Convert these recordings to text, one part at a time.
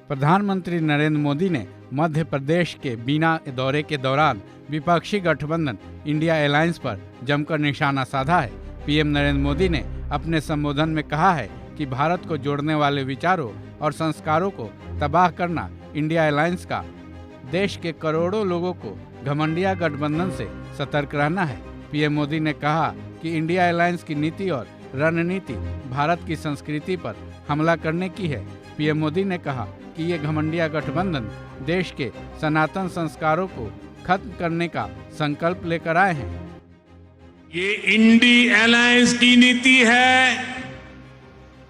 प्रधानमंत्री नरेंद्र मोदी ने मध्य प्रदेश के बीना दौरे के दौरान विपक्षी गठबंधन इंडिया अलायंस पर जमकर निशाना साधा है। पीएम नरेंद्र मोदी ने अपने संबोधन में कहा है कि भारत को जोड़ने वाले विचारों और संस्कारों को तबाह करना इंडिया अलायंस का देश के करोड़ों लोगों को घमंडिया गठबंधन से सतर्क रहना है। पीएम मोदी ने कहा कि इंडिया अलायंस की नीति और रणनीति भारत की संस्कृति पर हमला करने की है। पीएम मोदी ने कहा कि ये घमंडिया गठबंधन देश के सनातन संस्कारों को खत्म करने का संकल्प लेकर आए हैं। ये इंडिया अलायंस की नीति है,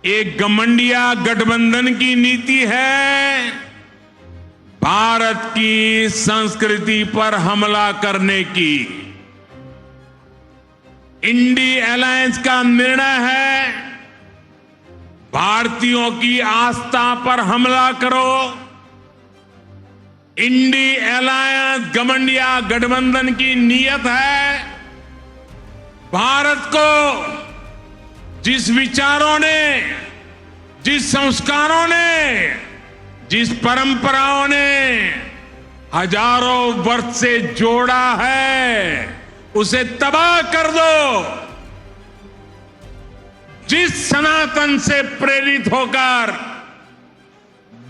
एक घमंडिया गठबंधन की नीति है, भारत की संस्कृति पर हमला करने की। इंडिया अलायंस का निर्णय है भारतीयों की आस्था पर हमला करो। इंडिया अलायंस घमंडिया गठबंधन की नीयत है भारत को जिस विचारों ने, जिस संस्कारों ने, जिस परंपराओं ने हजारों वर्ष से जोड़ा है उसे तबाह कर दो। जिस सनातन से प्रेरित होकर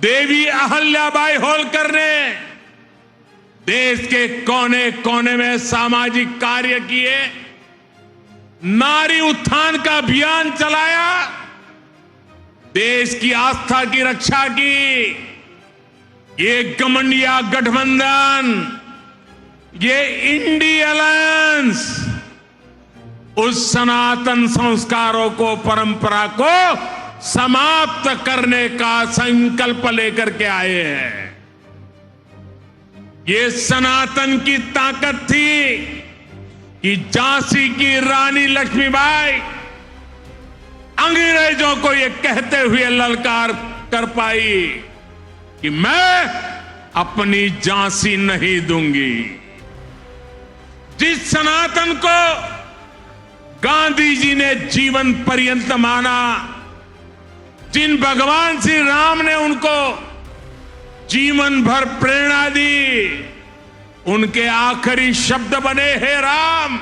देवी अहल्याबाई होलकर ने देश के कोने कोने में सामाजिक कार्य किए, नारी उत्थान का अभियान चलाया, देश की आस्था की रक्षा की, ये घमंडिया गठबंधन, ये इंडिया अलायंस उस सनातन संस्कारों को, परंपरा को समाप्त करने का संकल्प लेकर के आए हैं। ये सनातन की ताकत थी कि झांसी की रानी लक्ष्मीबाई अंग्रेजों को ये कहते हुए ललकार कर पाई कि मैं अपनी झांसी नहीं दूंगी। जिस सनातन को गांधी जी ने जीवन पर्यंत माना, जिन भगवान श्री राम ने उनको जीवन भर प्रेरणा दी, उनके आखिरी शब्द बने हे राम।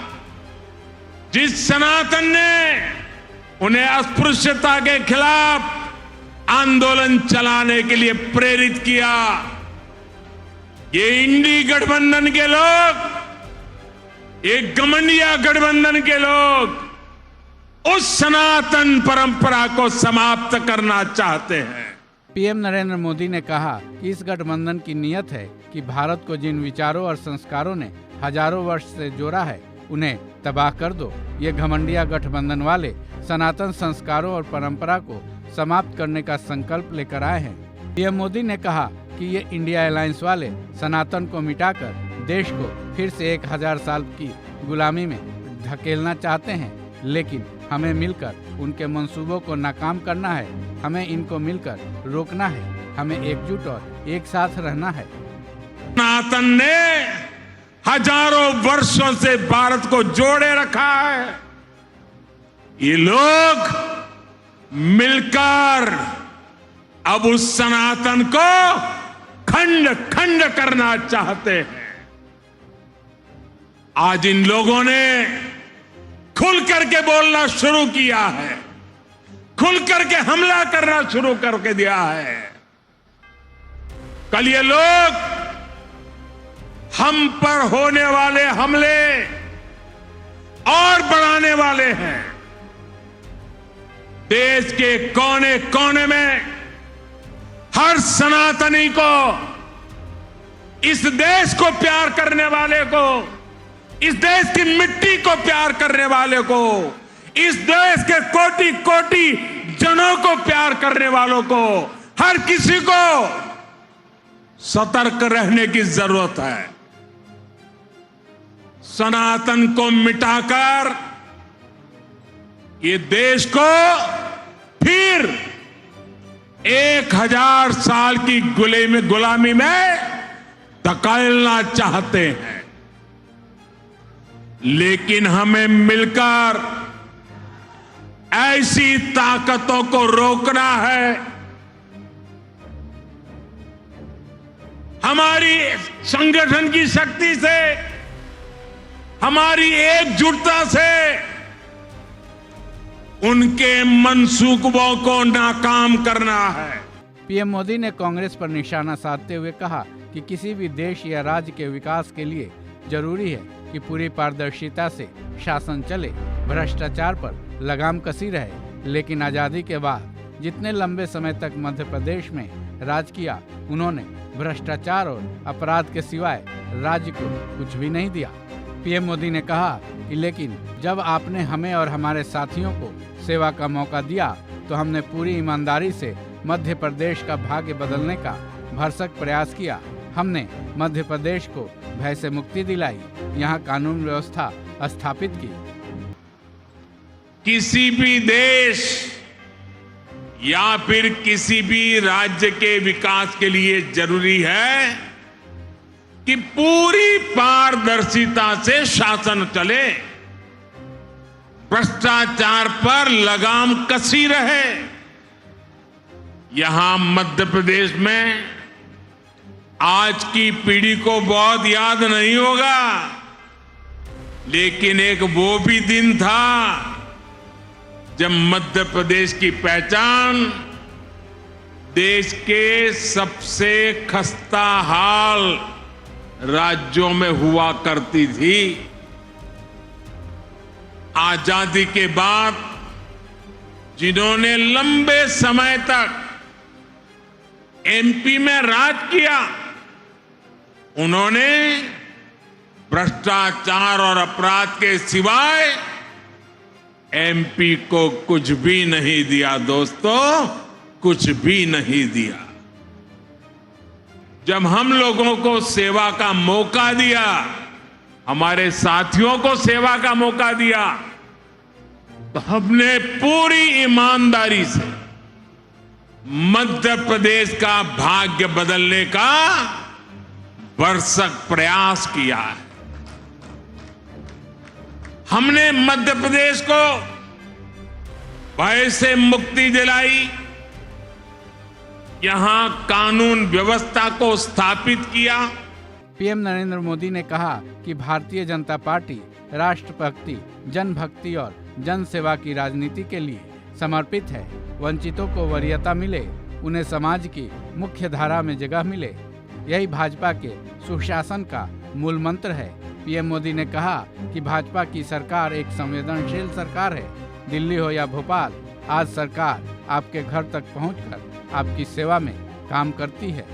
जिस सनातन ने उन्हें अस्पृश्यता के खिलाफ आंदोलन चलाने के लिए प्रेरित किया, ये इंडी गठबंधन के लोग, एक घमंडिया गठबंधन के लोग उस सनातन परंपरा को समाप्त करना चाहते हैं। पीएम नरेंद्र मोदी ने कहा कि इस गठबंधन की नीयत है कि भारत को जिन विचारों और संस्कारों ने हजारों वर्ष से जोड़ा है उन्हें तबाह कर दो। ये घमंडिया गठबंधन वाले सनातन संस्कारों और परंपरा को समाप्त करने का संकल्प लेकर आए हैं। पीएम मोदी ने कहा कि ये इंडिया अलायंस वाले सनातन को मिटाकर देश को फिर से 1000 साल की गुलामी में धकेलना चाहते हैं, लेकिन हमें मिलकर उनके मंसूबों को नाकाम करना है। हमें इनको मिलकर रोकना है। हमें एकजुट और एक साथ रहना है। सनातन ने हजारों वर्षों से भारत को जोड़े रखा है। ये लोग मिलकर अब उस सनातन को खंड खंड करना चाहते हैं। आज इन लोगों ने खुल करके बोलना शुरू किया है, खुल करके हमला करना शुरू करके दिया है। कल ये लोग हम पर होने वाले हमले और बढ़ाने वाले हैं। देश के कोने कोने में हर सनातनी को, इस देश को प्यार करने वाले को, इस देश की मिट्टी को प्यार करने वाले को, इस देश के कोटि कोटि जनों को प्यार करने वालों को, हर किसी को सतर्क रहने की जरूरत है। सनातन को मिटाकर ये देश को फिर 1000 साल की गुलामी में धकेलना चाहते हैं। लेकिन हमें मिलकर ऐसी ताकतों को रोकना है हमारी संगठन की शक्ति से, हमारी एकजुटता से उनके मंसूबों को नाकाम करना है। पीएम मोदी ने कांग्रेस पर निशाना साधते हुए कहा कि किसी भी देश या राज्य के विकास के लिए जरूरी है कि पूरी पारदर्शिता से शासन चले, भ्रष्टाचार पर लगाम कसी रहे। लेकिन आजादी के बाद जितने लंबे समय तक मध्य प्रदेश में राज किया, उन्होंने भ्रष्टाचार और अपराध के सिवाय राज्य को कुछ भी नहीं दिया। पीएम मोदी ने कहा कि लेकिन जब आपने हमें और हमारे साथियों को सेवा का मौका दिया तो हमने पूरी ईमानदारी से मध्य प्रदेश का भाग्य बदलने का भरसक प्रयास किया। हमने मध्य प्रदेश को भय से मुक्ति दिलाई, यहाँ कानून व्यवस्था स्थापित की। किसी भी देश या फिर किसी भी राज्य के विकास के लिए जरूरी है कि पूरी पारदर्शिता से शासन चले, भ्रष्टाचार पर लगाम कसी रहे। यहां मध्य प्रदेश में आज की पीढ़ी को बहुत याद नहीं होगा, लेकिन एक वो भी दिन था जब मध्य प्रदेश की पहचान देश के सबसे खस्ता हाल राज्यों में हुआ करती थी। आजादी के बाद जिन्होंने लंबे समय तक एमपी में राज किया, उन्होंने भ्रष्टाचार और अपराध के सिवाय एमपी को कुछ भी नहीं दिया। दोस्तों, कुछ भी नहीं दिया। जब हम लोगों को सेवा का मौका दिया, हमारे साथियों को सेवा का मौका दिया, तो हमने पूरी ईमानदारी से मध्य प्रदेश का भाग्य बदलने का भरसक प्रयास किया है। हमने मध्य प्रदेश को भय से मुक्ति दिलाई, यहां कानून व्यवस्था को स्थापित किया। पीएम नरेंद्र मोदी ने कहा कि भारतीय जनता पार्टी राष्ट्रभक्ति, जनभक्ति और जन सेवा की राजनीति के लिए समर्पित है। वंचितों को वरीयता मिले, उन्हें समाज की मुख्य धारा में जगह मिले, यही भाजपा के सुशासन का मूल मंत्र है। पीएम मोदी ने कहा कि भाजपा की सरकार एक संवेदनशील सरकार है। दिल्ली हो या भोपाल, आज सरकार आपके घर तक पहुंचकर आपकी सेवा में काम करती है।